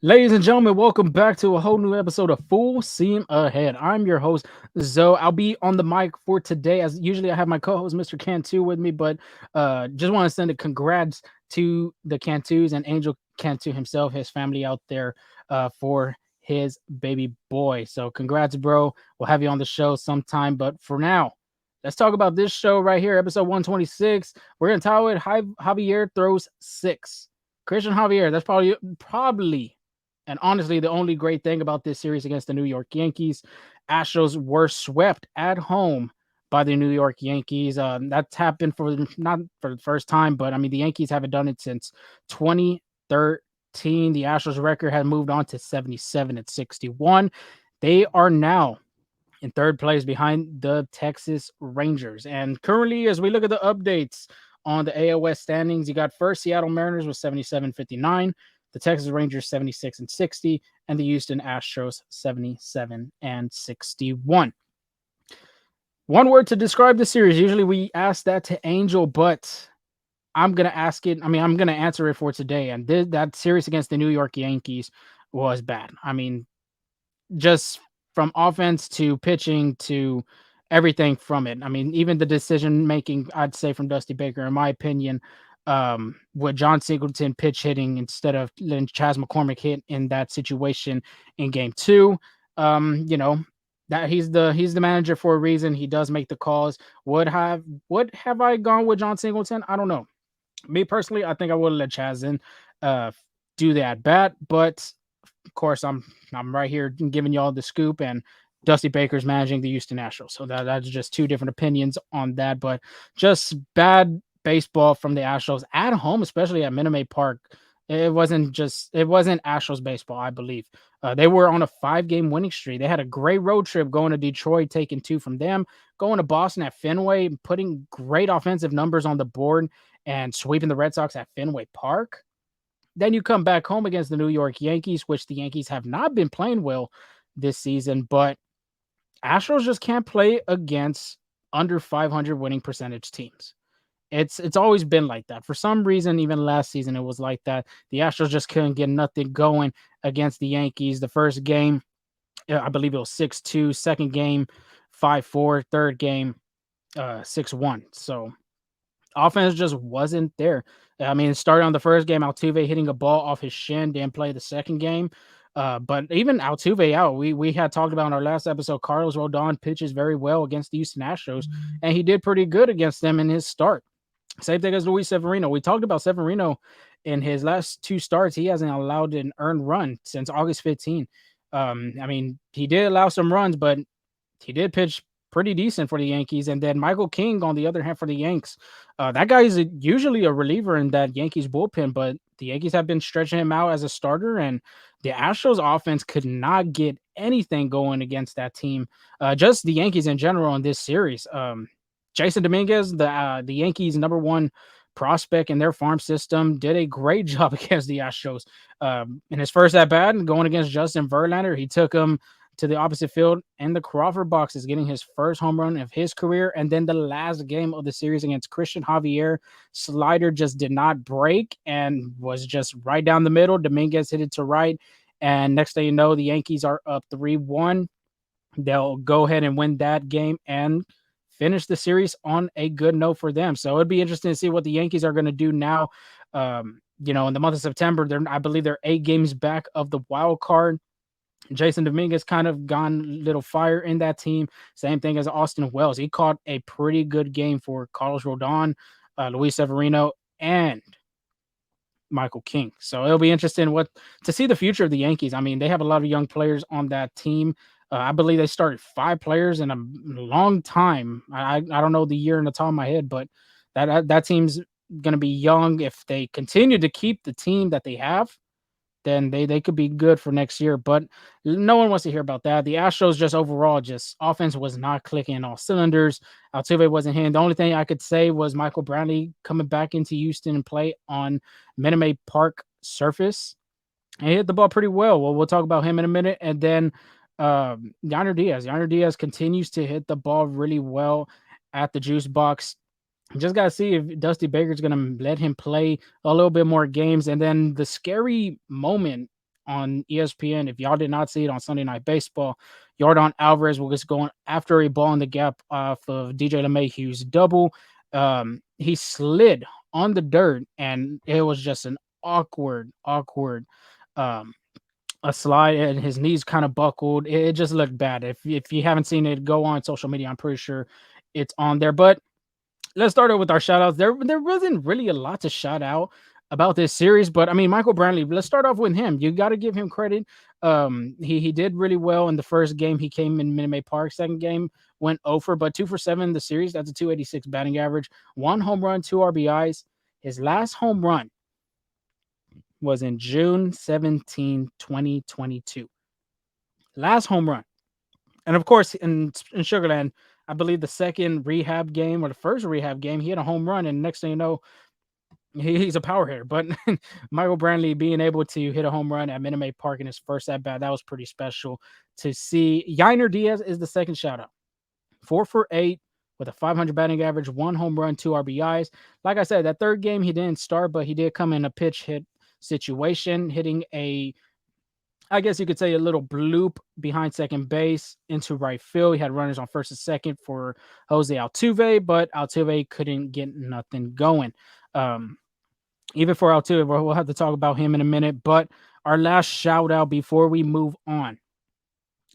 Ladies and gentlemen, welcome back to a whole new episode of Full Steam Ahead. I'm your host, Zoe. I'll be on the mic for today. As usually, I have my co-host, Mr. Cantu, with me, but just want to send a congrats to the Cantus and Angel Cantu himself, his family out there for his baby boy. So, congrats, bro. We'll have you on the show sometime. But for now, let's talk about this show right here, episode 126. We're gonna title it Javier throws six. Christian Javier. That's probably and honestly, the only great thing about this series against the New York Yankees, Astros were swept at home by the New York Yankees. That's happened for not for the first time, but I mean the Yankees haven't done it since 2013. The Astros record had moved on to 77 and 61. They are now in third place behind the Texas Rangers. And currently, as we look at the updates on the AL West standings, you got first Seattle Mariners with 77-59, the Texas Rangers 76 and 60, and the Houston Astros 77 and 61. One word to describe the series. Usually we ask that to Angel, but I'm gonna ask it. I mean, I'm gonna answer it for today. And that series against the New York Yankees was bad. I mean, just from offense to pitching to everything from it. I mean, even the decision making, I'd say from Dusty Baker, in my opinion, with John Singleton pitch hitting instead of letting Chas McCormick hit in that situation in game two. You know, that he's the manager for a reason. He does make the calls. Would have I gone with John Singleton? I don't know. Me personally, I think I would have let Chaz in uh do the at bat, but of course, I'm right here giving y'all the scoop, and Dusty Baker's managing the Houston Astros. So that's just two different opinions on that. But just bad baseball from the Astros at home, especially at Minute Maid Park. It wasn't Astros baseball, I believe. They were on a 5-game winning streak. They had a great road trip going to Detroit, taking two from them, going to Boston at Fenway, putting great offensive numbers on the board, and sweeping the Red Sox at Fenway Park. Then you come back home against the New York Yankees, which the Yankees have not been playing well this season, but Astros just can't play against under 500 winning percentage teams. It's always been like that. For some reason, even last season it was like that. The Astros just couldn't get nothing going against the Yankees. The first game, I believe it was 6-2. Second game, 5-4. Third game, 6-1. So offense just wasn't there. I mean, it started on the first game, Altuve hitting a ball off his shin, didn't play the second game. But even Altuve out, we had talked about in our last episode, Carlos Rodon pitches very well against the Houston Astros, and he did pretty good against them in his start. Same thing as Luis Severino. We talked about Severino in his last two starts. He hasn't allowed an earned run since August 15. I mean, he did allow some runs, but he did pitch pretty decent for the Yankees. And then Michael King, on the other hand, for the Yanks, that guy is usually a reliever in that Yankees bullpen, but the Yankees have been stretching him out as a starter, and the Astros offense could not get anything going against that team. Just the Yankees in general in this series. Jason Dominguez, the Yankees' number one prospect in their farm system, did a great job against the Astros. In his first at bat, going against Justin Verlander, he took him to the opposite field and the Crawford boxes, getting his first home run of his career. And then the last game of the series against Christian Javier, slider just did not break and was just right down the middle. Dominguez hit it to right. And next thing you know, the Yankees are up 3-1. They'll go ahead and win that game and finish the series on a good note for them. So it'd be interesting to see what the Yankees are going to do now. In the month of September, I believe they're 8 games back of the wild card. Jason Dominguez kind of gone little fire in that team. Same thing as Austin Wells. He caught a pretty good game for Carlos Rodon, Luis Severino, and Michael King. So it'll be interesting to see the future of the Yankees. I mean, they have a lot of young players on that team. I believe they started 5 players in a long time. I don't know the year in the top of my head, but that team's going to be young. If they continue to keep the team that they have, then they could be good for next year. But no one wants to hear about that. The Astros just overall, just offense was not clicking in all cylinders. Altuve wasn't hitting. The only thing I could say was Michael Brantley coming back into Houston and play on Minute Maid Park surface. And he hit the ball pretty well. Well, we'll talk about him in a minute. And then Yonder Diaz. Yonder Diaz continues to hit the ball really well at the juice box. Just got to see if Dusty Baker's going to let him play a little bit more games. And then the scary moment on ESPN. If y'all did not see it on Sunday Night Baseball, Yordan Alvarez was going after a ball in the gap off of DJ LeMahieu's double. He slid on the dirt, and it was just an awkward um, a slide, and his knees kind of buckled. It just looked bad. If you haven't seen it, go on social media. I'm pretty sure it's on there. But let's start out with our shout outs. There wasn't really a lot to shout out about this series, but I mean, Michael Brantley, let's start off with him. You got to give him credit. He did really well in the first game. He came in Minute Maid Park. Second game went 0 for, but 2 for 7 in the series. That's a 286 batting average, 1 home run, 2 RBIs. His last home run was in June 17, 2022. Last home run. And of course, in Sugarland, I believe the second rehab game or the first rehab game, he had a home run. And next thing you know, he's a power hitter. But Michael Brantley being able to hit a home run at Minute Maid Park in his first at bat, that was pretty special to see. Yainer Diaz is the second shout out. 4 for 8 with a 500 batting average, 1 home run, 2 RBIs. Like I said, that third game he didn't start, but he did come in a pitch hit situation, hitting I guess you could say a little bloop behind second base into right field. He had runners on first and second for Jose Altuve, but Altuve couldn't get nothing going. Even for Altuve, we'll have to talk about him in a minute. But our last shout out before we move on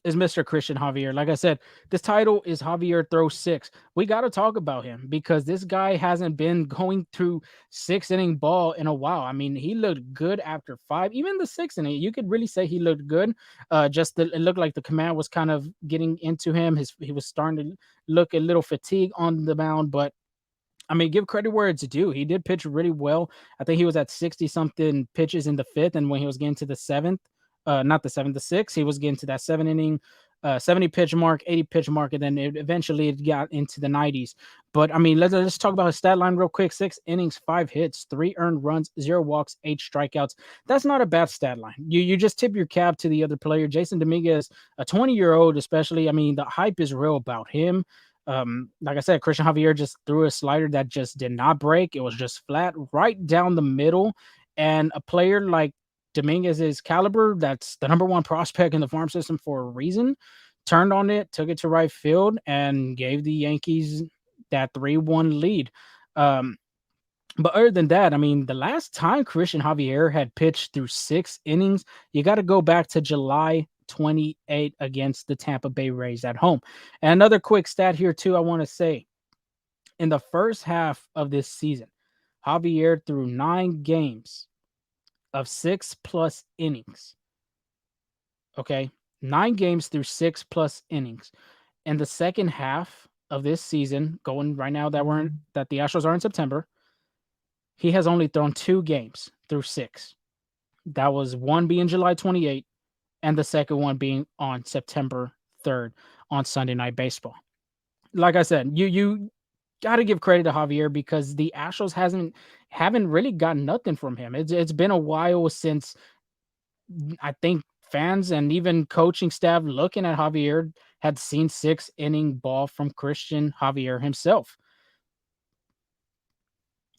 is Mr. Christian Javier. Like I said, this title is Javier Throw 6. We got to talk about him because this guy hasn't been going through 6 inning ball in a while. I mean, he looked good after 5. Even the 6th inning, you could really say he looked good. It looked like the command was kind of getting into him. He was starting to look a little fatigued on the mound, but I mean, give credit where it's due. He did pitch really well. I think he was at 60 something pitches in the 5th, and when he was getting to the 7th, not the 7th, the 6th, he was getting to that 7 inning, 70 pitch mark, 80 pitch mark, and then eventually it got into the 90s. But I mean, let's talk about his stat line real quick. 6 innings, 5 hits, 3 earned runs, 0 walks, 8 strikeouts. That's not a bad stat line. You just tip your cap to the other player, Jason Dominguez, a 20-year-old, especially. I mean, the hype is real about him. Like I said, Christian Javier just threw a slider that just did not break. It was just flat right down the middle. And a player like Dominguez's caliber, that's the number 1 prospect in the farm system for a reason, turned on it, took it to right field, and gave the Yankees that 3-1 lead. But other than that, I mean, the last time Christian Javier had pitched through 6 innings, you got to go back to July 28 against the Tampa Bay Rays at home. And another quick stat here, too, I want to say. In the first half of this season, Javier threw 9 games of 6+ innings. Okay? 9 games through 6+ innings. In the second half of this season, going right now that the Astros are in September, he has only thrown 2 games through 6. That was one being July 28th, and the second one being on September 3rd on Sunday Night Baseball. Like I said, you got to give credit to Javier because the Astros haven't really gotten nothing from him. It's been a while since I think fans and even coaching staff looking at Javier had seen 6-inning ball from Christian Javier himself.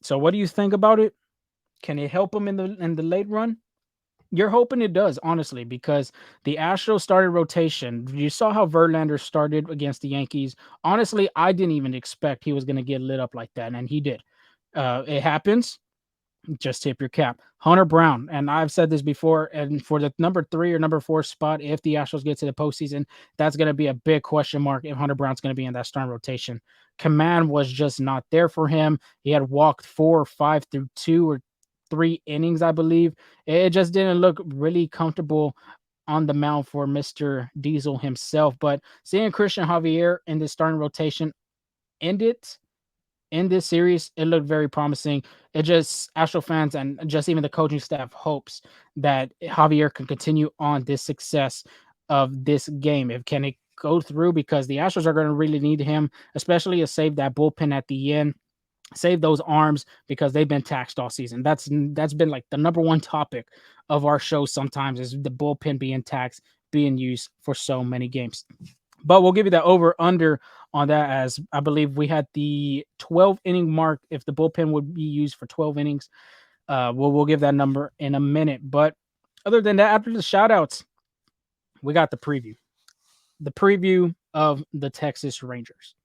So what do you think about it? Can it help him in the late run? You're hoping it does, honestly, because the Astros started rotation. You saw how Verlander started against the Yankees. Honestly, I didn't even expect he was going to get lit up like that, and he did. It happens. Just tip your cap. Hunter Brown, and I've said this before, and for the number 3 or number 4 spot, if the Astros get to the postseason, that's going to be a big question mark if Hunter Brown's going to be in that starting rotation. Command was just not there for him. He had walked 4 or 5 through 2 or 3 innings, I believe. It just didn't look really comfortable on the mound for Mr. Diesel himself. But seeing Christian Javier in the starting rotation end it in this series, it looked very promising. It just, Astro fans and just even the coaching staff hopes that Javier can continue on this success of this game. Can it go through? Because the Astros are going to really need him, especially to save that bullpen at the end. Save those arms because they've been taxed all season. That's been like the number 1 topic of our show sometimes is the bullpen being taxed, being used for so many games. But we'll give you that over-under on that, as I believe we had the 12-inning mark if the bullpen would be used for 12 innings. We'll give that number in a minute. But Other than that, after the shout outs, we got the preview. The preview of the Texas Rangers,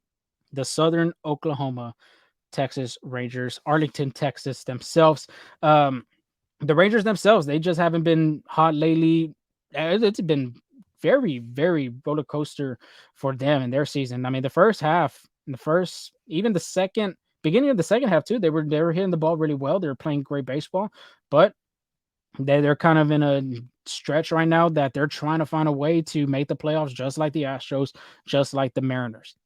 the Southern Oklahoma Texas Rangers, Arlington, Texas themselves. Um, the Rangers themselves, they just haven't been hot lately. It's been very, very roller coaster for them in their season. I mean, the first half, the first, even the second, beginning of the second half too, they were hitting the ball really well. They were playing great baseball, but they're kind of in a stretch right now that they're trying to find a way to make the playoffs, just like the Astros, just like the Mariners.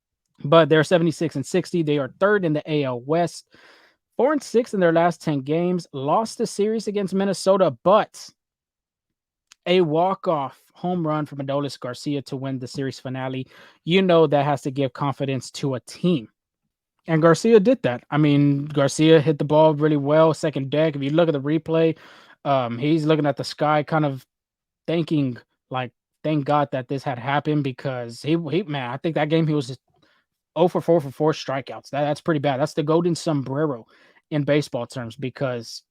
But they're 76 and 60. They are third in the AL West. 4-6 in their last 10 games. Lost the series against Minnesota, but a walk-off home run from Adolis Garcia to win the series finale. You know that has to give confidence to a team. And Garcia did that. I mean, Garcia hit the ball really well, second deck. If you look at the replay, he's looking at the sky, kind of thanking, like, thank God that this had happened because he man, I think that game he was 0 for 4 for 4 strikeouts. That's pretty bad. That's the golden sombrero in baseball terms because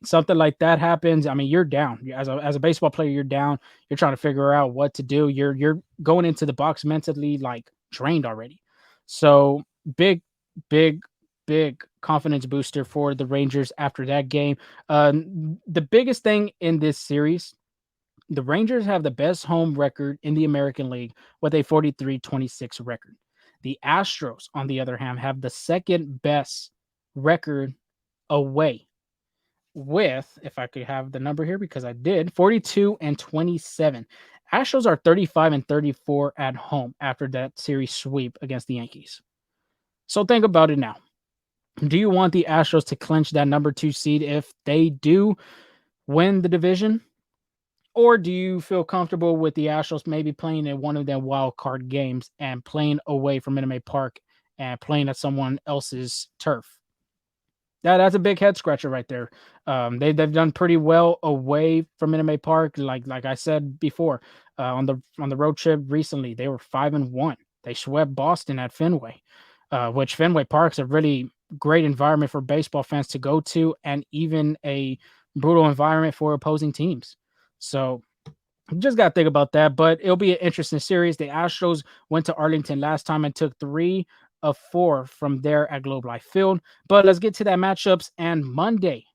something like that happens. I mean, you're down. As a baseball player, you're down. You're trying to figure out what to do. You're going into the box mentally like drained already. So big, big, big confidence booster for the Rangers after that game. The biggest thing in this series, the Rangers have the best home record in the American League with a 43-26 record. The Astros, on the other hand, have the second best record away with, if I could have the number here because I did, 42-27. Astros are 35-34 at home after that series sweep against the Yankees. So think about it now. Do you want the Astros to clinch that number 2 seed if they do win the division? Or do you feel comfortable with the Astros maybe playing in one of their wild card games and playing away from Minute Maid Park and playing at someone else's turf? That's a big head scratcher right there. They've done pretty well away from Minute Maid Park, like I said before, on the road trip recently. They were 5-1. They swept Boston at Fenway, which Fenway Park's a really great environment for baseball fans to go to, and even a brutal environment for opposing teams. So just got to think about that, but it'll be an interesting series. The Astros went to Arlington last time and took 3 of 4 from there at Globe Life Field. But let's get to that matchups. And Monday,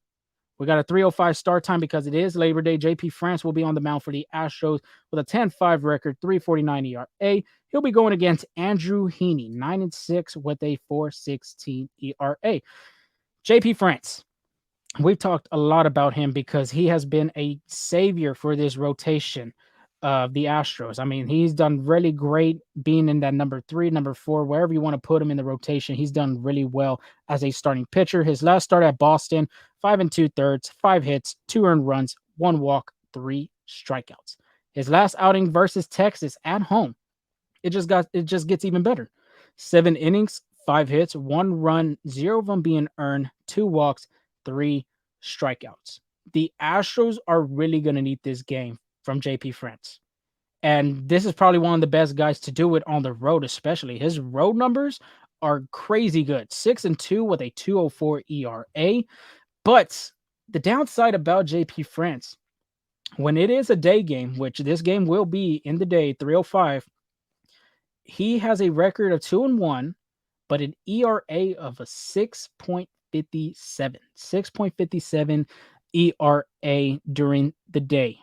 we got a 3:05 start time because it is Labor Day. JP France will be on the mound for the Astros with a 10-5 record, 3.49 ERA. He'll be going against Andrew Heaney, 9-6 with a 4.16 ERA. JP France, we've talked a lot about him because he has been a savior for this rotation of the Astros. I mean, he's done really great being in that number 3, number 4, wherever you want to put him in the rotation. He's done really well as a starting pitcher. His last start at Boston, 5 2/3, 5 hits, 2 earned runs, 1 walk, 3 strikeouts. His last outing versus Texas at home, it just gets even better. 7 innings, 5 hits, 1 run, 0 of them being earned, 2 walks, 3 strikeouts. The Astros are really going to need this game from JP France. And this is probably one of the best guys to do it on the road, especially. His road numbers are crazy good. 6-2 with a 2.04 ERA. But the downside about JP France, when it is a day game, which this game will be in the day, 3:05, he has a record of 2-1, but an ERA of a 6.57. 6.57 ERA during the day.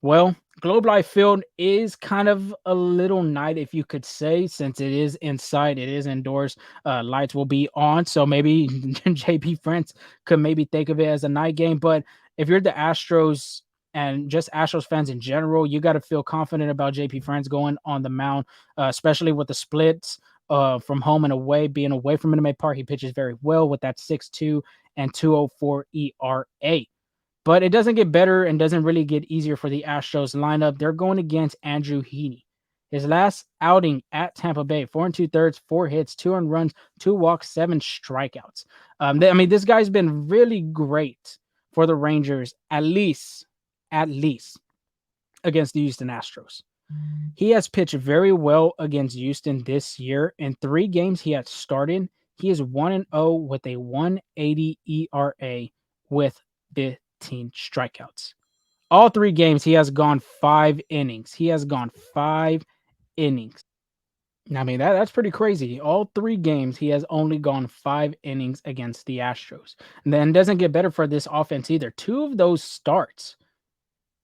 Well, Globe Life Field is kind of a little night, if you could say, since it is inside, it is indoors. Lights will be on, so maybe JP France could maybe think of it as a night game. But if you're the Astros and just Astros fans in general, you got to feel confident about JP France going on the mound, especially with the splits from home and away. Being away from Minute Maid Park, he pitches very well with that 6.2 and 2.04 ERA. But it doesn't get better and doesn't really get easier for the Astros lineup. They're going against Andrew Heaney. His last outing at Tampa Bay, 4 2/3, 4 hits, 2 earned runs, 2 walks, 7 strikeouts. This guy's been really great for the Rangers, at least against the Houston Astros. He has pitched very well against Houston this year. In 3 games he has started, he is 1-0 with a 1.80 ERA with 15 strikeouts. All 3 games, he has gone 5 innings. He has gone 5 innings. I mean, that's pretty crazy. All 3 games, he has only gone 5 innings against the Astros. And then doesn't get better for this offense either. 2 of those starts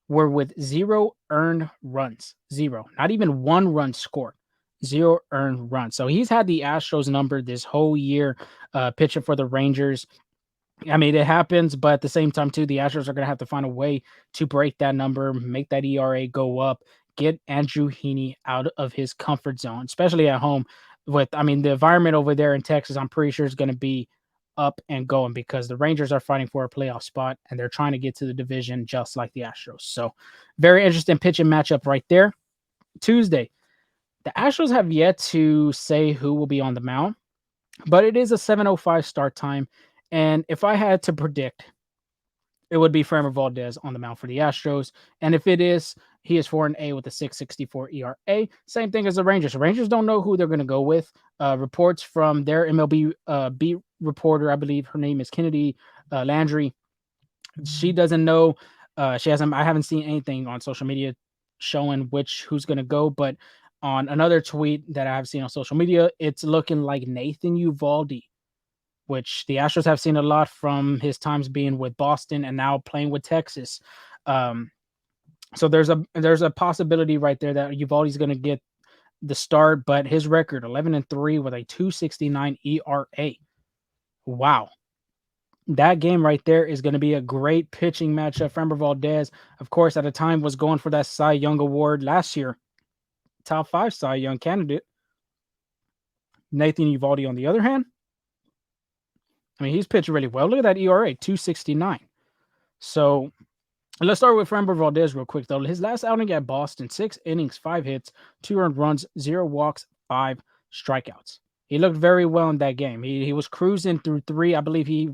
were with 0 earned runs. Zero. Not even 1 run scored. 0 earned runs. So he's had the Astros number this whole year, pitching for the Rangers. I mean, it happens, but at the same time, too, the Astros are going to have to find a way to break that number, make that ERA go up, get Andrew Heaney out of his comfort zone, especially at home. I mean, the environment over there in Texas, I'm pretty sure is going to be up and going because the Rangers are fighting for a playoff spot and they're trying to get to the division just like the Astros. So, very interesting pitching matchup right there. Tuesday, the Astros have yet to say who will be on the mound, but it is a 7:05 start time. And if I had to predict, it would be Framber Valdez on the mound for the Astros. And if it is, he is 4-A with a 6.64 ERA. Same thing as the Rangers. The Rangers don't know who they're going to go with. Reports from their MLB beat reporter, I believe her name is Kennedy Landry. She doesn't know. I haven't seen anything on social media showing who's going to go. But on another tweet that I've seen on social media, it's looking like Nathan Uvalde, which the Astros have seen a lot from his times being with Boston and now playing with Texas. So there's a possibility right there that Uvalde's going to get the start, but his record 11-3 with a 2.69 ERA. Wow. That game right there is going to be a great pitching matchup. Framber Valdez, of course, at a time was going for that Cy Young award last year. Top 5 Cy Young candidate. Nathan Uvalde, on the other hand, I mean, he's pitched really well. Look at that ERA, 2.69. So let's start with Framber Valdez real quick, though. His last outing at Boston, 6 innings, 5 hits, 2 earned runs, 0 walks, 5 strikeouts. He looked very well in that game. He was cruising through 3. I believe he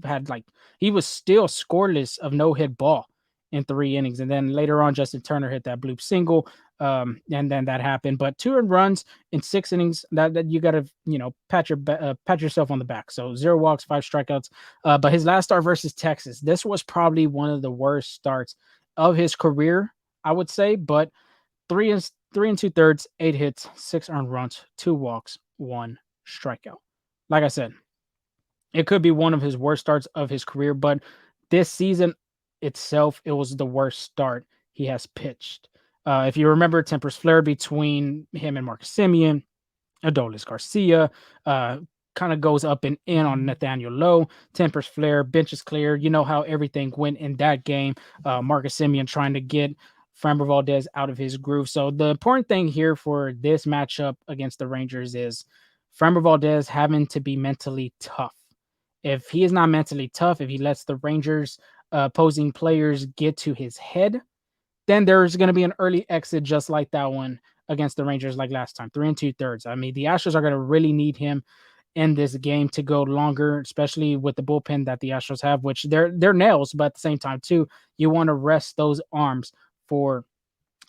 was still scoreless of no-hit ball in 3 innings. And then later on, Justin Turner hit that bloop single. And then that happened. But 2 earned runs in 6 innings, that you got to, pat yourself on the back. So 0 walks, 5 strikeouts. But his last start versus Texas, this was probably one of the worst starts of his career, I would say. But 3 and 2/3, 8 hits, 6 earned runs, 2 walks, 1 strikeout. Like I said, it could be one of his worst starts of his career, but this season itself, it was the worst start he has pitched. If you remember, tempers flared between him and Marcus Semien. Adolis Garcia kind of goes up and in on Nathaniel Lowe. Tempers flare, benches clear. You know how everything went in that game. Marcus Semien trying to get Framber Valdez out of his groove. So the important thing here for this matchup against the Rangers is Framber Valdez having to be mentally tough. If he is not mentally tough, if he lets the Rangers opposing players get to his head, then there's going to be an early exit just like that one against the Rangers like last time, 3 2/3. I mean, the Astros are going to really need him in this game to go longer, especially with the bullpen that the Astros have, which they're nails, but at the same time, too, you want to rest those arms for,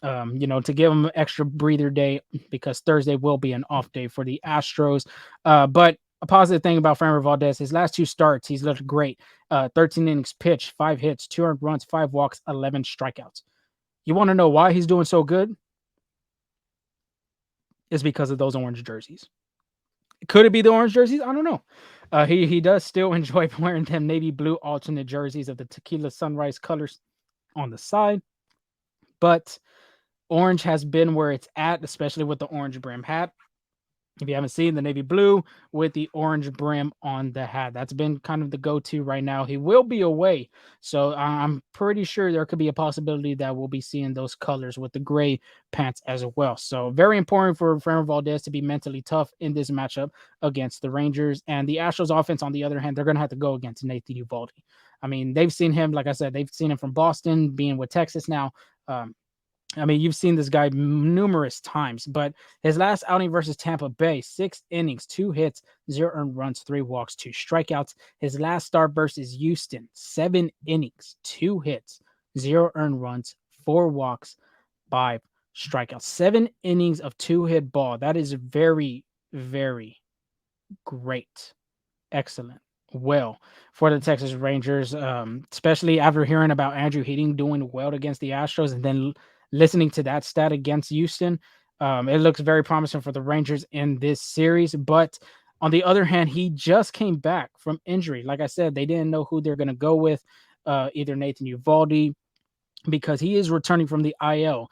to give them an extra breather day because Thursday will be an off day for the Astros. But a positive thing about Framber Valdez, his last 2 starts, he's looked great. 13 innings pitched, 5 hits, 2 earned runs, 5 walks, 11 strikeouts. You want to know why he's doing so good? It's because of those orange jerseys. Could it be the orange jerseys? I don't know. He does still enjoy wearing them navy blue alternate jerseys of the Tequila Sunrise colors on the side. But orange has been where it's at, especially with the orange brim hat. If you haven't seen the navy blue with the orange brim on the hat, that's been kind of the go-to right now. He will be away, so I'm pretty sure there could be a possibility that we'll be seeing those colors with the gray pants as well. So very important for Framber Valdez to be mentally tough in this matchup against the Rangers. And the Astros offense, on the other hand, they're going to have to go against Nathan Uvalde. I mean, they've seen him, like I said, they've seen him from Boston, being with Texas now. I mean, you've seen this guy numerous times, but his last outing versus Tampa Bay, 6 innings, 2 hits, 0 earned runs, 3 walks, 2 strikeouts. His last start versus Houston, 7 innings, 2 hits, 0 earned runs, 4 walks, 5 strikeouts. 7 innings of 2-hit ball. That is very, very great. Excellent. well for the Texas Rangers, especially after hearing about Andrew Heating doing well against the Astros and then listening to that stat against Houston. It looks very promising for the Rangers in this series. But on the other hand, he just came back from injury. Like I said, they didn't know who they're going to go with, either Nathan Uvalde, because he is returning from the IL.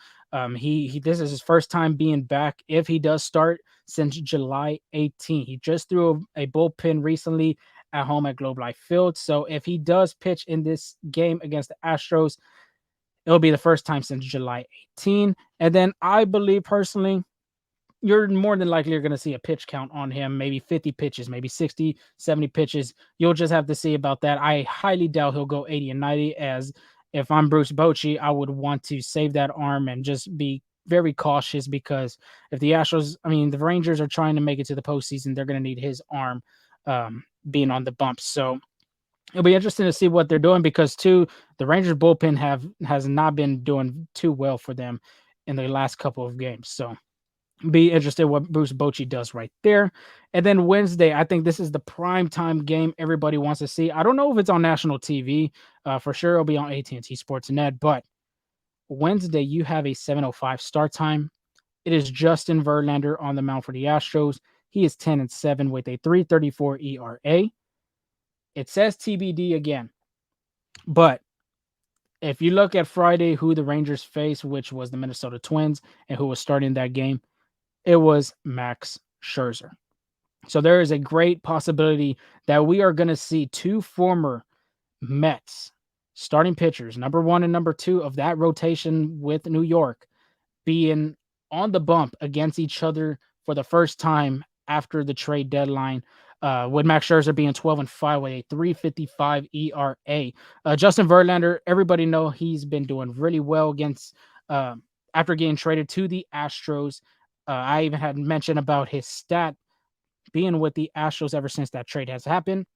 He this is his first time being back if he does start since July 18th. He just threw a bullpen recently at home at Globe Life Field. So if he does pitch in this game against the Astros, it'll be the first time since July 18th. And then I believe personally, you're more than likely you're going to see a pitch count on him, maybe 50 pitches, maybe 60, 70 pitches. You'll just have to see about that. I highly doubt he'll go 80 and 90, as if I'm Bruce Bochy, I would want to save that arm and just be very cautious, because if the Astros, I mean, the Rangers are trying to make it to the postseason, they're going to need his arm being on the bumps. So it'll be interesting to see what they're doing, because too, the Rangers bullpen has not been doing too well for them in the last couple of games. So be interested what Bruce Bochy does right there. And then Wednesday, I think this is the prime time game everybody wants to see. I don't know if it's on national TV. For sure, it'll be on AT&T Sportsnet. But Wednesday, you have a 7:05 start time. It is Justin Verlander on the mound for the Astros. He is 10-7 with a 3.34 ERA. It says TBD again, but if you look at Friday, who the Rangers faced, which was the Minnesota Twins, and who was starting that game, it was Max Scherzer. So there is a great possibility that we are going to see two former Mets starting pitchers, number one and number two of that rotation with New York, being on the bump against each other for the first time after the trade deadline. With Max Scherzer being 12-5 with a 3.55 ERA. Justin Verlander, everybody know he's been doing really well against after getting traded to the Astros. I even had mentioned about his stat being with the Astros ever since that trade has happened.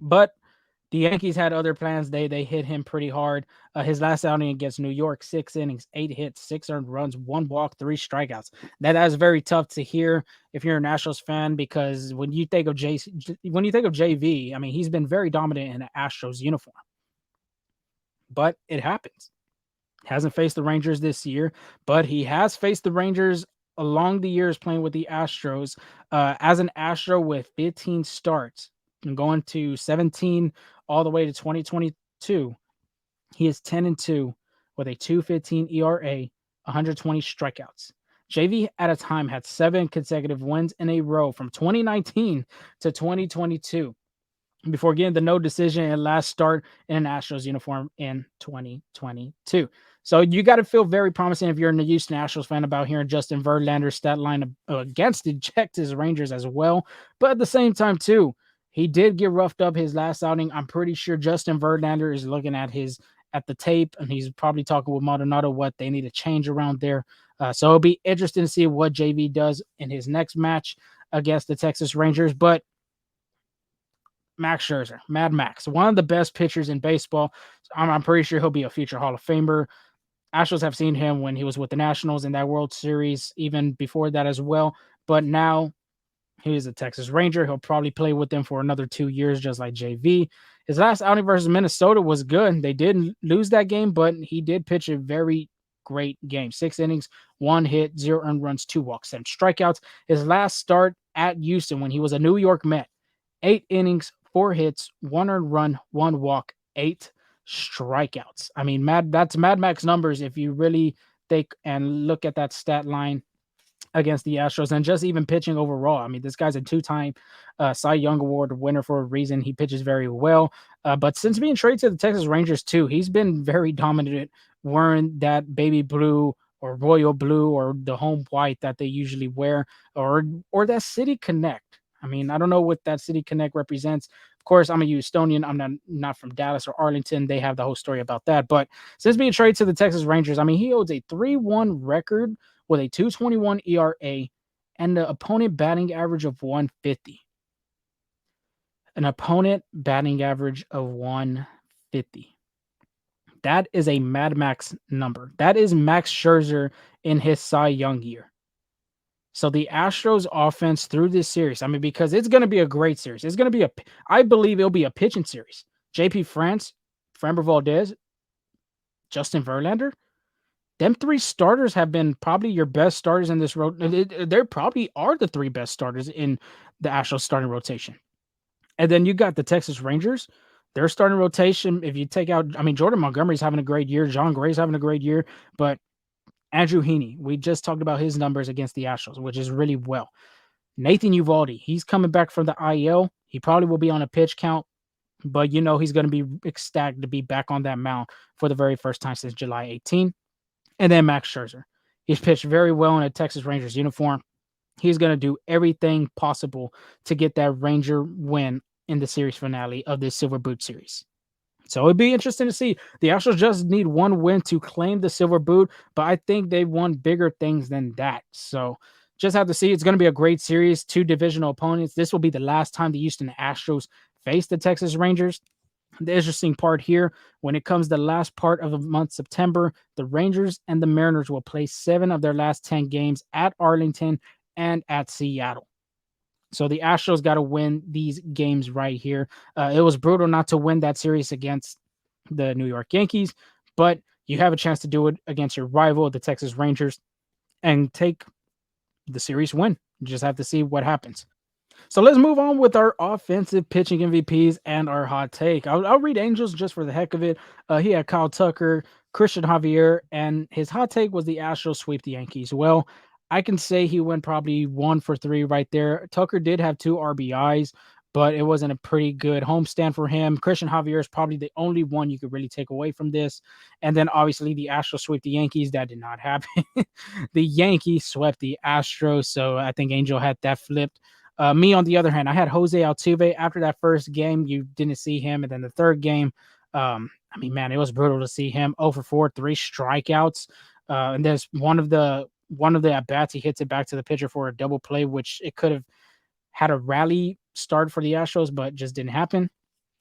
But the Yankees had other plans. They hit him pretty hard. His last outing against New York, 6 innings, 8 hits, 6 earned runs, 1 walk, 3 strikeouts. That is very tough to hear if you're an Astros fan, because when you think of JV, I mean, he's been very dominant in an Astros uniform. But it happens. Hasn't faced the Rangers this year, but he has faced the Rangers along the years playing with the Astros. As an Astro with 15 starts and going to 17 all the way to 2022, he is 10-2 with a 2.15 ERA, 120 strikeouts. JV at a time had 7 consecutive wins in a row from 2019 to 2022 before getting the no decision and last start in an Astros uniform in 2022. So you got to feel very promising if you're a Houston Astros fan about hearing Justin Verlander's stat line against the Texas Rangers as well. But at the same time, too, he did get roughed up his last outing. I'm pretty sure Justin Verlander is looking at the tape, and he's probably talking with Maldonado what they need to change around there. So it'll be interesting to see what JV does in his next match against the Texas Rangers. But Max Scherzer, Mad Max, one of the best pitchers in baseball. I'm pretty sure he'll be a future Hall of Famer. Astros have seen him when he was with the Nationals in that World Series, even before that as well. But now he is a Texas Ranger. He'll probably play with them for another 2 years, just like JV. His last outing versus Minnesota was good. They did lose that game, but he did pitch a very great game. 6 innings, 1 hit, 0 earned runs, 2 walks, 7 strikeouts. His last start at Houston when he was a New York Met, 8 innings, 4 hits, 1 earned run, 1 walk, 8 strikeouts. I mean, that's Mad Max numbers if you really think and look at that stat line against the Astros, and just even pitching overall. I mean, this guy's a 2-time Cy Young Award winner for a reason. He pitches very well. But since being traded to the Texas Rangers too, he's been very dominant wearing that baby blue or royal blue or the home white that they usually wear, or that City Connect. I mean, I don't know what that City Connect represents. Of course, I'm a Houstonian. I'm not from Dallas or Arlington. They have the whole story about that. But since being traded to the Texas Rangers, I mean, he holds a 3-1 record with a 2.21 ERA and the opponent batting average of 150. An opponent batting average of 150. That is a Mad Max number. That is Max Scherzer in his Cy Young year. So the Astros offense through this series, I mean, because it's going to be a great series. It's going to be I believe it'll be a pitching series. JP France, Framber Valdez, Justin Verlander, them three starters have been probably your best starters in this road. They probably are the three best starters in the Astros starting rotation. And then you got the Texas Rangers. Their starting rotation, if you take out, I mean, Jordan Montgomery's having a great year. John Gray's having a great year. But Andrew Heaney, we just talked about his numbers against the Astros, which is really well. Nathan Uvalde, he's coming back from the IL. He probably will be on a pitch count, but he's going to be ecstatic to be back on that mound for the very first time since July 18. And then Max Scherzer. He's pitched very well in a Texas Rangers uniform. He's going to do everything possible to get that Ranger win in the series finale of this Silver Boot series. So it'd be interesting to see. The Astros just need one win to claim the Silver Boot, but I think they've won bigger things than that. So just have to see. It's going to be a great series, two divisional opponents. This will be the last time the Houston Astros face the Texas Rangers. The interesting part here, when it comes to the last part of the month, September, the Rangers and the Mariners will play 7 of their last 10 games at Arlington and at Seattle. So the Astros got to win these games right here. It was brutal not to win that series against the New York Yankees, but you have a chance to do it against your rival, the Texas Rangers, and take the series win. You just have to see what happens. So let's move on with our offensive pitching MVPs and our hot take. I'll read Angels just for the heck of it. He had Kyle Tucker, Christian Javier, and his hot take was the Astros sweep the Yankees. Well, I can say he went probably 1 for 3 right there. Tucker did have 2 RBIs, but it wasn't a pretty good homestand for him. Christian Javier is probably the only one you could really take away from this. And then obviously the Astros sweep the Yankees. That did not happen. The Yankees swept the Astros, so I think Angel had that flipped. Me, on the other hand, I had Jose Altuve. After that first game, you didn't see him. And then the third game, I mean, man, it was brutal to see him 0 for 4, 3 strikeouts. And there's one of the at bats, he hits it back to the pitcher for a double play, which it could have had a rally start for the Astros, but just didn't happen.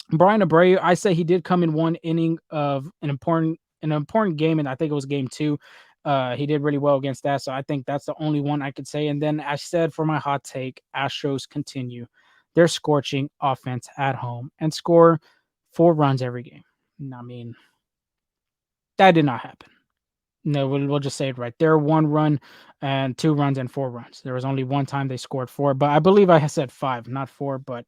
Brian Abreu, I say he did come in one inning of an important game, and I think it was game 2. He did really well against that, so I think that's the only one I could say. And then I said for my hot take, Astros continue their scorching offense at home and score 4 runs every game. I mean, that did not happen. No, we'll just say it right there. 1 run and 2 runs and 4 runs. There was only one time they scored 4, but I believe I said 5, not 4. But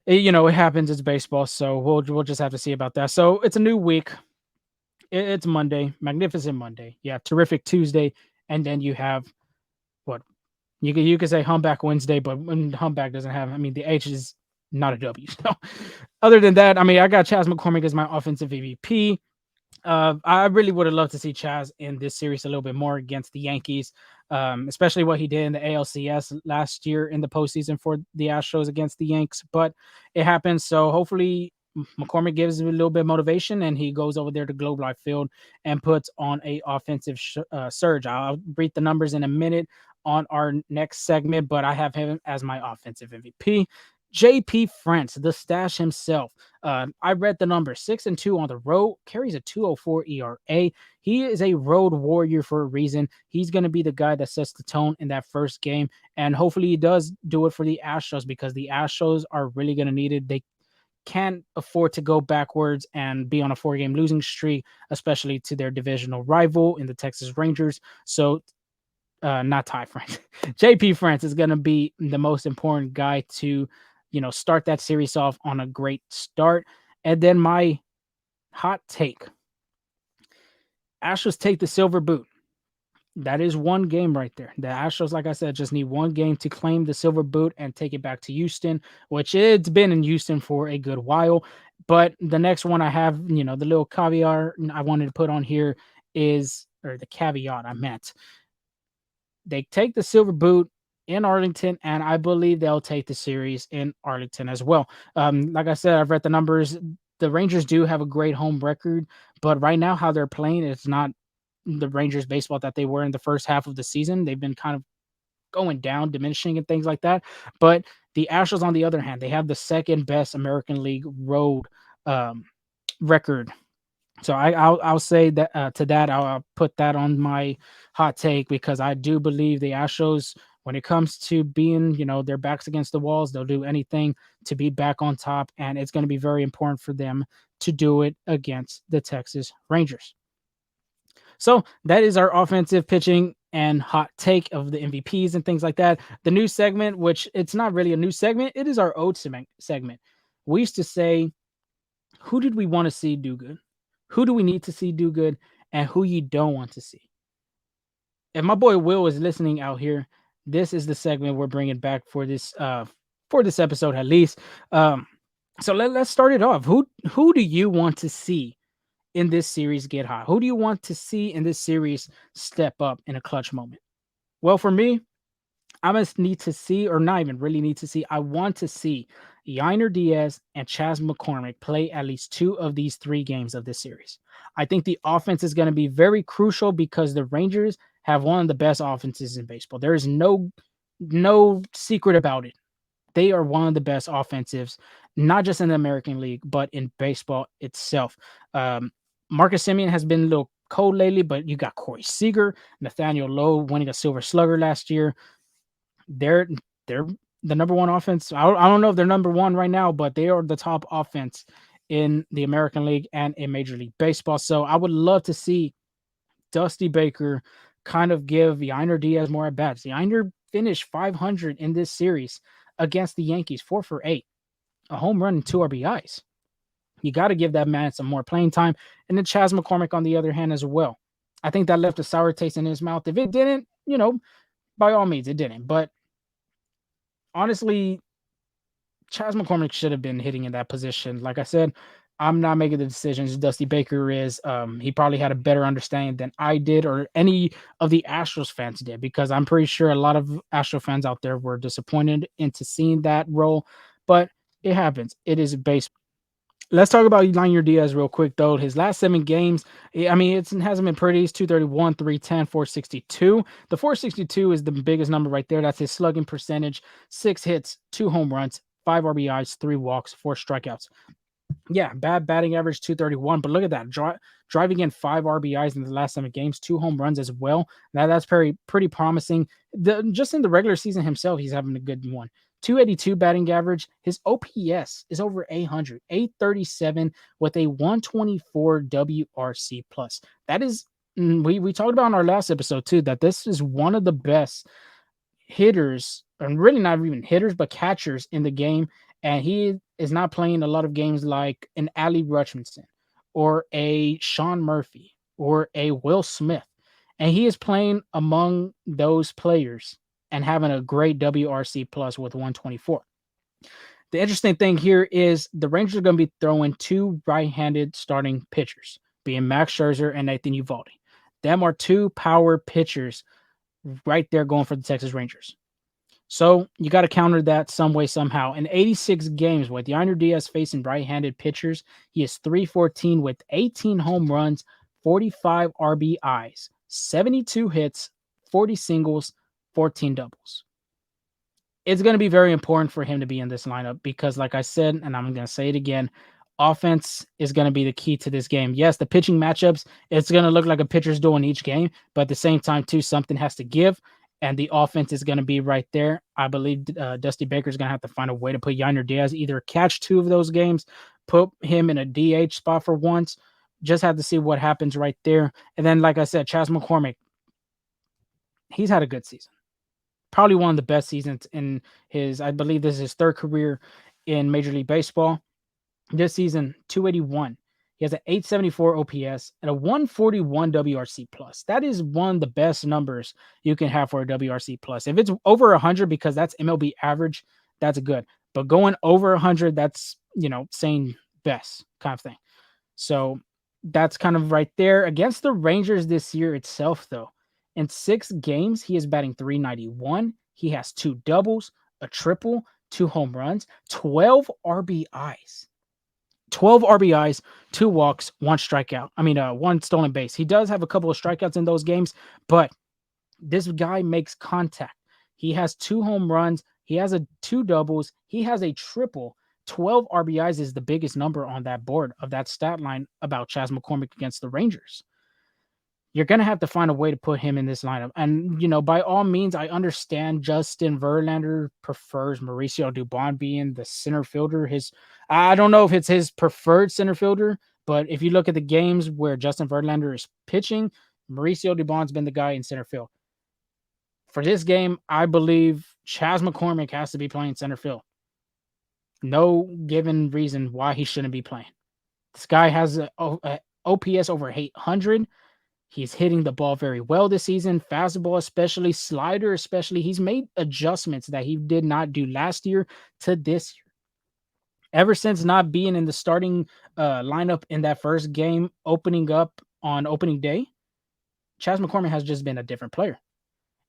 it happens. It's baseball, so we'll just have to see about that. So it's a new week. It's Monday, magnificent Monday. Yeah, terrific Tuesday, and then you have what you could say humpback Wednesday, but when humpback doesn't have, I mean, the H is not a W. So other than that, I mean, I got Chas McCormick as my offensive MVP. I really would have loved to see Chas in this series a little bit more against the Yankees, especially what he did in the ALCS last year in the postseason for the Astros against the Yanks. But it happens, so hopefully McCormick gives him a little bit of motivation and he goes over there to Globe Life Field and puts on a offensive surge. I'll read the numbers in a minute on our next segment, but I have him as my offensive MVP. JP France, the stash himself. I read the number 6-2 on the road, carries a 2.04 ERA. He is a road warrior for a reason. He's going to be the guy that sets the tone in that first game, and hopefully he does do it for the Astros because the Astros are really going to need it. They can't afford to go backwards and be on a 4-game losing streak, especially to their divisional rival in the Texas Rangers. So not Ty France. JP France is going to be the most important guy to, start that series off on a great start. And then my hot take. Astros take the silver boot. That is one game right there. The Astros, like I said, just need one game to claim the silver boot and take it back to Houston, which it's been in Houston for a good while. But the next one I have, the little caveat I wanted to put on here is, or the caveat I meant, they take the silver boot in Arlington, and I believe they'll take the series in Arlington as well. Like I said, I've read the numbers. The Rangers do have a great home record, but right now how they're playing, it's not the Rangers baseball that they were in the first half of the season. They've been kind of going down, diminishing and things like that. But the Astros, on the other hand, they have the second best American League road record So I'll say that to that I'll put that on my hot take because I do believe the Astros, when it comes to being, their backs against the walls, they'll do anything to be back on top, and it's going to be very important for them to do it against the Texas Rangers. So that is our offensive pitching and hot take of the MVPs and things like that. The new segment, which it's not really a new segment, it is our old segment. We used to say, who did we want to see do good? Who do we need to see do good? And who you don't want to see? If my boy Will is listening out here, this is the segment we're bringing back for this episode at least. Um, so let's start it off. Who do you want to see in this series get hot? Who do you want to see in this series step up in a clutch moment? Well, for me, I must need to see, or not even really need to see, I want to see Yainer Diaz and Chas McCormick play at least 2 of these 3 games of this series. I think the offense is going to be very crucial because the Rangers have one of the best offenses in baseball. There is no secret about it. They are one of the best offensives, not just in the American League, but in baseball itself. Um, Marcus Semien has been a little cold lately, but you got Corey Seager, Nathaniel Lowe winning a Silver Slugger last year. They're the number one offense. I don't know if they're number one right now, but they are the top offense in the American League and in Major League Baseball. So I would love to see Dusty Baker kind of give Yainer Diaz more at bats. Yainer finished 500 in this series against the Yankees, 4 for 8, a home run and 2 RBIs. You got to give that man some more playing time. And then Chas McCormick on the other hand as well. I think that left a sour taste in his mouth. If it didn't, by all means, it didn't. But honestly, Chas McCormick should have been hitting in that position. Like I said, I'm not making the decisions. Dusty Baker is. He probably had a better understanding than I did or any of the Astros fans did, because I'm pretty sure a lot of Astro fans out there were disappointed into seeing that role. But it happens. It is baseball. Let's talk about Yainer Diaz real quick, though. His last 7 games, I mean, it hasn't been pretty. It's 231, 310, 462. The 462 is the biggest number right there. That's his slugging percentage. 6 hits, 2 home runs, 5 RBIs, 3 walks, 4 strikeouts. Yeah, bad batting average, 231. But look at that. Driving in 5 RBIs in the last 7 games, 2 home runs as well. Now that's pretty promising. Just in the regular season himself, he's having a good one. 282 batting average. His OPS is over 800, 837 with a 124 WRC plus. That is, we talked about in our last episode too, that this is one of the best hitters, and really not even hitters, but catchers in the game. And he is not playing a lot of games like an Ali Rutschmanson or a Sean Murphy or a Will Smith. And he is playing among those players and having a great WRC plus with 124. The interesting thing here is the Rangers are going to be throwing 2 right-handed starting pitchers, being Max Scherzer and Nathan Eovaldi. Them are 2 power pitchers right there going for the Texas Rangers. So you got to counter that some way, somehow. In 86 games with Yainer Diaz facing right-handed pitchers, he is 314 with 18 home runs, 45 RBIs, 72 hits, 40 singles, 14 doubles. It's going to be very important for him to be in this lineup because, like I said, and I'm going to say it again, offense is going to be the key to this game. Yes, the pitching matchups, it's going to look like a pitcher's duel in each game, but at the same time, too, something has to give, and the offense is going to be right there. I believe Dusty Baker is going to have to find a way to put Yainer Diaz, either catch 2 of those games, put him in a DH spot for once, just have to see what happens right there. And then, like I said, Chas McCormick, he's had a good season. Probably one of the best seasons in his, I believe this is his 3rd career in Major League Baseball. This season, 281. He has an 874 OPS and a 141 WRC plus. That is one of the best numbers you can have for a WRC plus. If it's over 100, because that's MLB average, that's good. But going over 100, that's, saying best kind of thing. So that's kind of right there. Against the Rangers this year itself, though, in 6 games, he is batting 391. He has 2 doubles, a triple, 2 home runs, 12 RBIs. 12 RBIs, 2 walks, 1 strikeout. 1 stolen base. He does have a couple of strikeouts in those games, but this guy makes contact. He has 2 home runs. He has 2 doubles. He has a triple 12 RBIs is the biggest number on that board of that stat line about Chas McCormick against the Rangers. You're going to have to find a way to put him in this lineup. And, by all means, I understand Justin Verlander prefers Mauricio Dubon being the center fielder. I don't know if it's his preferred center fielder, but if you look at the games where Justin Verlander is pitching, Mauricio Dubon's been the guy in center field. For this game, I believe Chas McCormick has to be playing center field. No given reason why he shouldn't be playing. This guy has a OPS over 800. He's hitting the ball very well this season. Fastball, especially, slider, especially. He's made adjustments that he did not do last year to this year. Ever since not being in the starting lineup in that first game opening up on opening day, Chas McCormick has just been a different player.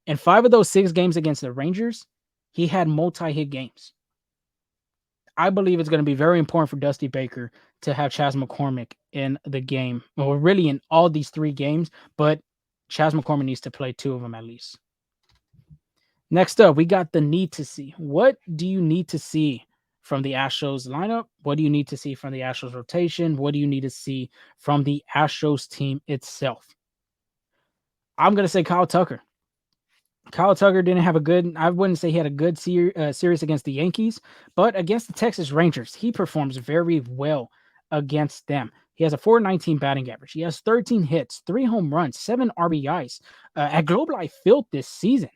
In 5 of those 6 games against the Rangers, he had multi-hit games. I believe it's going to be very important for Dusty Baker to have Chas McCormick in the game, or really in all these 3 games, but Chas McCormick needs to play 2 of them at least. Next up, we got the need to see. What do you need to see from the Astros lineup? What do you need to see from the Astros rotation? What do you need to see from the Astros team itself? I'm going to say Kyle Tucker. Kyle Tucker didn't have I wouldn't say he had a good series against the Yankees, but against the Texas Rangers, he performs very well against them. He has a .419 batting average. He has 13 hits, 3 home runs, 7 RBIs at Globe Life Field this season.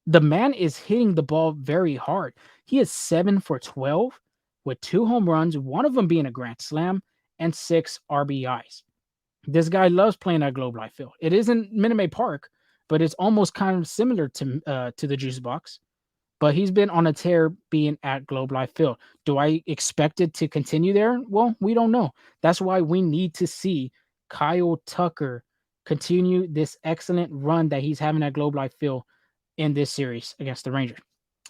The man is hitting the ball very hard. He is 7 for 12 with 2 home runs, one of them being a grand slam, and 6 RBIs. This guy loves playing at Globe Life Field. It isn't Minute Maid Park, but it's almost kind of similar to the Juice Box. But he's been on a tear being at Globe Life Field. Do I expect it to continue there? Well, we don't know. That's why we need to see Kyle Tucker continue this excellent run that he's having at Globe Life Field in this series against the Rangers.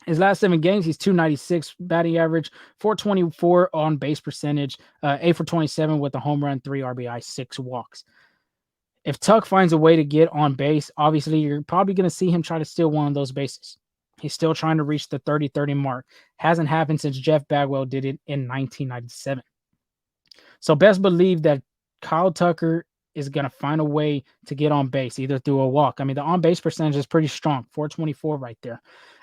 His last 7 games, he's .296 batting average, .424 on base percentage, 8 for 27 with a home run, 3 RBI, 6 walks. If Tuck finds a way to get on base, obviously you're probably going to see him try to steal one of those bases. He's still trying to reach the 30-30 mark. Hasn't happened since Jeff Bagwell did it in 1997. So best believe that Kyle Tucker is going to find a way to get on base, either through a walk. I mean, the on-base percentage is pretty strong, 424 right there.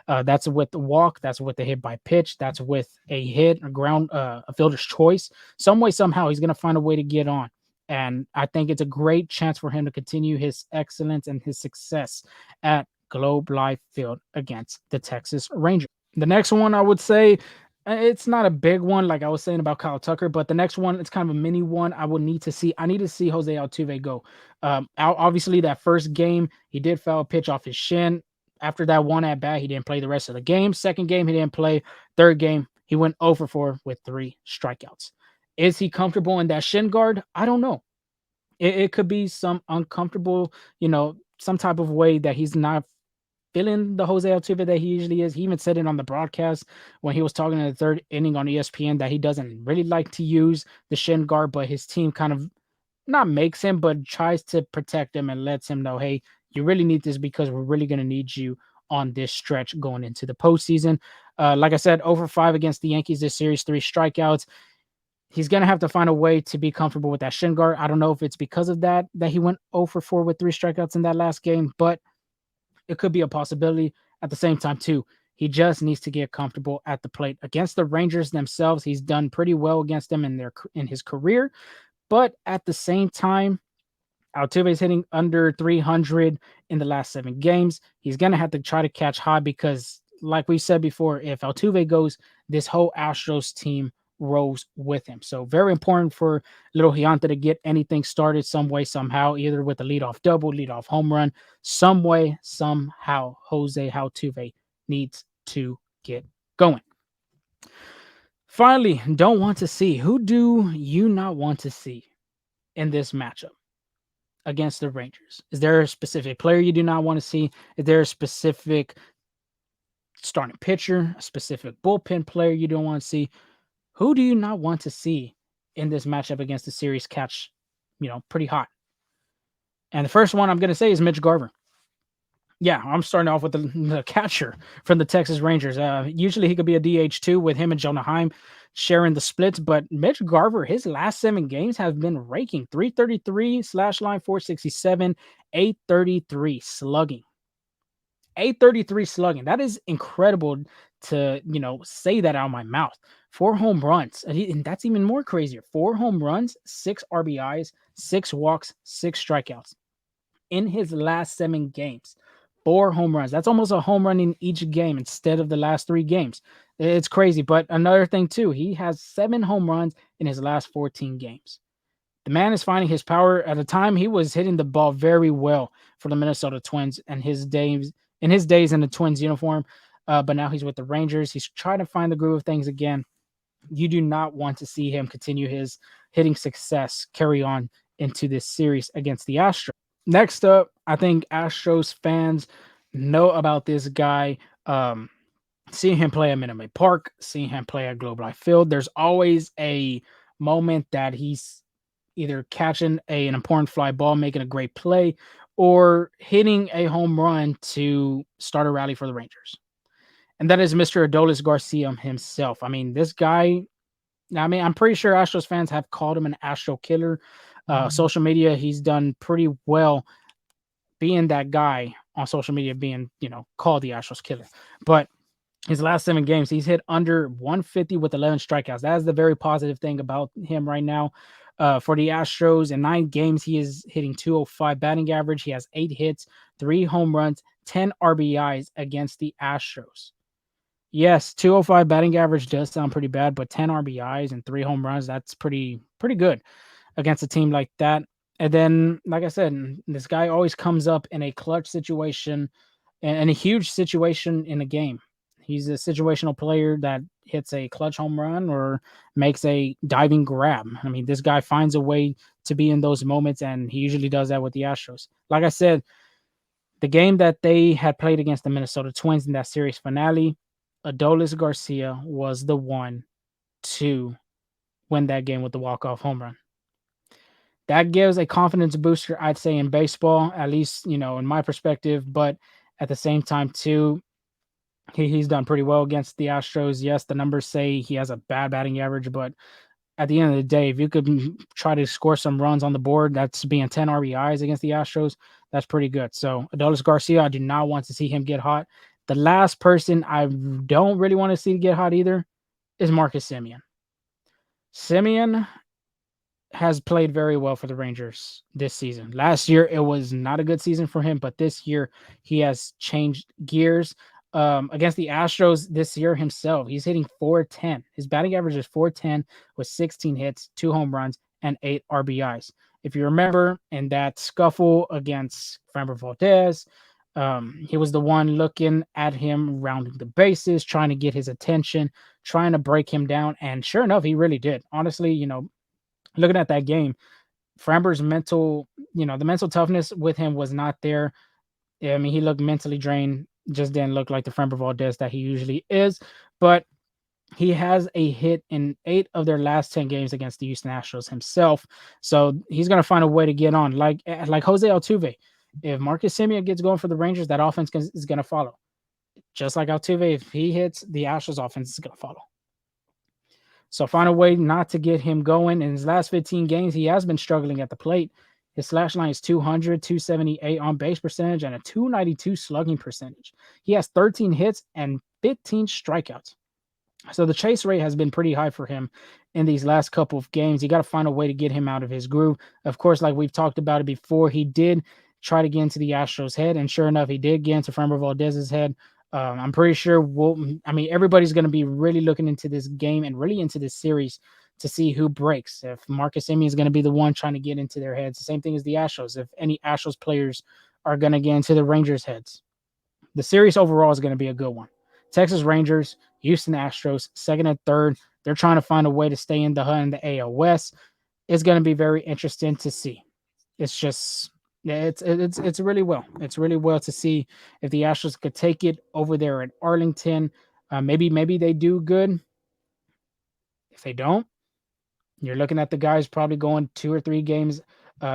That's with the walk. That's with the hit by pitch. That's with a hit, a fielder's choice. Some way, somehow, he's going to find a way to get on. And I think it's a great chance for him to continue his excellence and his success at Globe Life Field against the Texas Rangers. The next one, I would say, it's not a big one like I was saying about Kyle Tucker, but the next one, it's kind of a mini one I would need to see. I need to see Jose Altuve go. Obviously, that first game, he did foul a pitch off his shin. After that one at bat, he didn't play the rest of the game. Second game, he didn't play. Third game, he went 0 for 4 with 3 strikeouts. Is he comfortable in that shin guard? I don't know. It could be some uncomfortable, some type of way that he's not feeling the Jose Altuve that he usually is. He even said it on the broadcast when he was talking in the 3rd inning on ESPN that he doesn't really like to use the shin guard, but his team kind of not makes him, but tries to protect him and lets him know, hey, you really need this because we're really going to need you on this stretch going into the postseason. Like I said, 0 for 5 against the Yankees this series, 3 strikeouts. He's going to have to find a way to be comfortable with that shin guard. I don't know if it's because of that he went 0 for 4 with 3 strikeouts in that last game, but it could be a possibility. At the same time, too, he just needs to get comfortable at the plate. Against the Rangers themselves, he's done pretty well against them in his career. But at the same time, Altuve is hitting under 300 in the last 7 games. He's going to have to try to catch high because, like we said before, if Altuve goes, this whole Astros team rolls with him. So very important for little Giante to get anything started some way, somehow, either with a leadoff double, leadoff home run, some way, somehow, Jose Altuve needs to get going. Finally, don't want to see. Who do you not want to see in this matchup against the Rangers? Is there a specific player you do not want to see? Is there a specific starting pitcher, a specific bullpen player you don't want to see? Who do you not want to see in this matchup against the series catch, pretty hot? And the first one I'm going to say is Mitch Garver. Yeah, I'm starting off with the catcher from the Texas Rangers. Usually he could be a DH too with him and Jonah Heim. sharing the splits. But Mitch Garver, his last 7 games have been raking 333 slash line, 467, 833 slugging. 833 slugging. That is incredible to, say that out of my mouth. 4 home runs. And that's even more crazier. 4 home runs, 6 RBIs, 6 walks, 6 strikeouts in his last 7 games. 4 home runs. That's almost a home run in each game instead of the last 3 games. It's crazy. But another thing, too, he has 7 home runs in his last 14 games. The man is finding his power. At a time, he was hitting the ball very well for the Minnesota Twins and his days in the Twins uniform. But now he's with the Rangers. He's trying to find the groove of things again. You do not want to see him continue his hitting success carry on into this series against the Astros. Next up, I think Astros fans know about this guy. Seeing him play at Minute Maid Park, seeing him play at Globe Life Field, there's always a moment that he's either catching an important fly ball, making a great play, or hitting a home run to start a rally for the Rangers. And that is Mr. Adolis Garcia himself. I mean, this guy, I'm pretty sure Astros fans have called him an Astro killer. Social media, he's done pretty well being that guy on social media, being, called the Astros killer. But his last 7 games, he's hit under 150 with 11 strikeouts. That is the very positive thing about him right now. For the Astros, in 9 games, he is hitting 205 batting average. He has 8 hits, 3 home runs, 10 RBIs against the Astros. Yes, 205 batting average does sound pretty bad, but 10 RBIs and 3 home runs, that's pretty good against a team like that. And then, like I said, this guy always comes up in a clutch situation and a huge situation in a game. He's a situational player that hits a clutch home run or makes a diving grab. I mean, this guy finds a way to be in those moments, and he usually does that with the Astros. Like I said, the game that they had played against the Minnesota Twins in that series finale, Adolis Garcia was the one to win that game with the walk-off home run. That gives a confidence booster, I'd say, in baseball, at least, in my perspective. But at the same time, too, he's done pretty well against the Astros. Yes, the numbers say he has a bad batting average, but at the end of the day, if you could try to score some runs on the board, that's being 10 RBIs against the Astros, that's pretty good. So Adolis Garcia, I do not want to see him get hot. The last person I don't really want to see get hot either is Marcus Semien. Semien has played very well for the Rangers this season. Last year, it was not a good season for him, but this year he has changed gears. Against the Astros this year himself, he's hitting 410. His batting average is 410 with 16 hits, 2 home runs, and 8 RBIs. If you remember, in that scuffle against Framber Valdez, he was the one looking at him, rounding the bases, trying to get his attention, trying to break him down. And sure enough, he really did. Honestly, looking at that game, Framber's the mental toughness with him was not there. I mean, he looked mentally drained, just didn't look like the Framber Valdez that he usually is. But he has a hit in 8 of their last 10 games against the Houston Astros himself. So he's going to find a way to get on. Like Jose Altuve, if Marcus Semien gets going for the Rangers, that offense is going to follow. Just like Altuve, if he hits, the Astros offense is going to follow. So find a way not to get him going. In his last 15 games, he has been struggling at the plate. His slash line is 200, 278 on base percentage, and a 292 slugging percentage. He has 13 hits and 15 strikeouts. So the chase rate has been pretty high for him in these last couple of games. You got to find a way to get him out of his groove. Of course, like we've talked about it before, he did try to get into the Astros' head, and sure enough, he did get into Framber Valdez's head. I'm pretty sure everybody's going to be really looking into this game and really into this series to see who breaks. If Marcus Semien is going to be the one trying to get into their heads, the same thing as the Astros. If any Astros players are going to get into the Rangers' heads, the series overall is going to be a good one. Texas Rangers, Houston Astros, second and third. They're trying to find a way to stay in the hunt in the AL West. It's going to be very interesting to see. It's just, it's really well. It's really well to see if the Astros could take it over there at Arlington. Maybe they do good. If they don't, you're looking at the guys probably going 2 or 3 games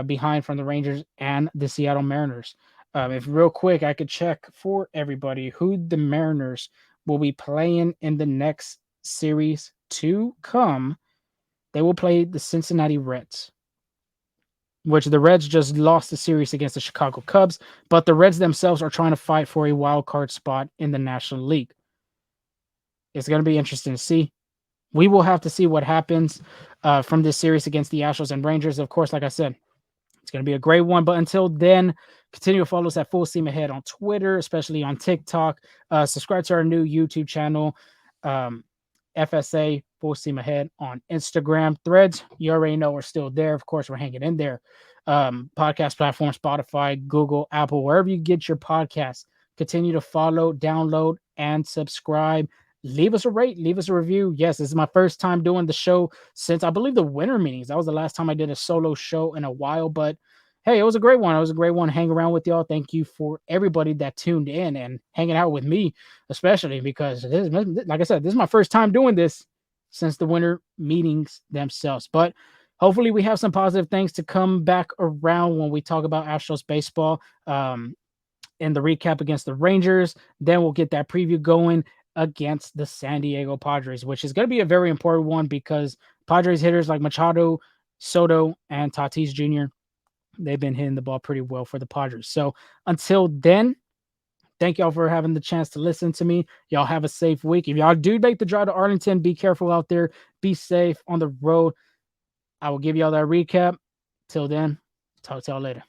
behind from the Rangers and the Seattle Mariners. If real quick, I could check for everybody who the Mariners will be playing in the next series to come, they will play the Cincinnati Reds, which the Reds just lost the series against the Chicago Cubs, but the Reds themselves are trying to fight for a wild card spot in the National League. It's going to be interesting to see. We will have to see what happens from this series against the Astros and Rangers. Of course, like I said, it's going to be a great one. But until then, continue to follow us at Full Steam Ahead on Twitter, especially on TikTok. Subscribe to our new YouTube channel, FSA Full Steam Ahead on Instagram. Threads, you already know we're still there. Of course, we're hanging in there. Podcast platform, Spotify, Google, Apple, wherever you get your podcasts. Continue to follow, download, and subscribe. Leave us a rate, leave us a review. Yes, this is my first time doing the show since I believe the winter meetings. That was the last time I did a solo show in a while, but hey, it was a great one. It was a great one. Hang around with y'all. Thank you for everybody that tuned in and hanging out with me, especially because this is, like I said, this is my first time doing this since the winter meetings themselves. But hopefully we have some positive things to come back around when we talk about Astros baseball in the recap against the Rangers. Then we'll get that preview going against the San Diego Padres, which is going to be a very important one because Padres hitters like Machado, Soto, and Tatis Jr., they've been hitting the ball pretty well for the Padres. So until then, thank y'all for having the chance to listen to me. Y'all have a safe week. If y'all do make the drive to Arlington, be careful out there. Be safe on the road. I will give y'all that recap. Till then, talk to y'all later.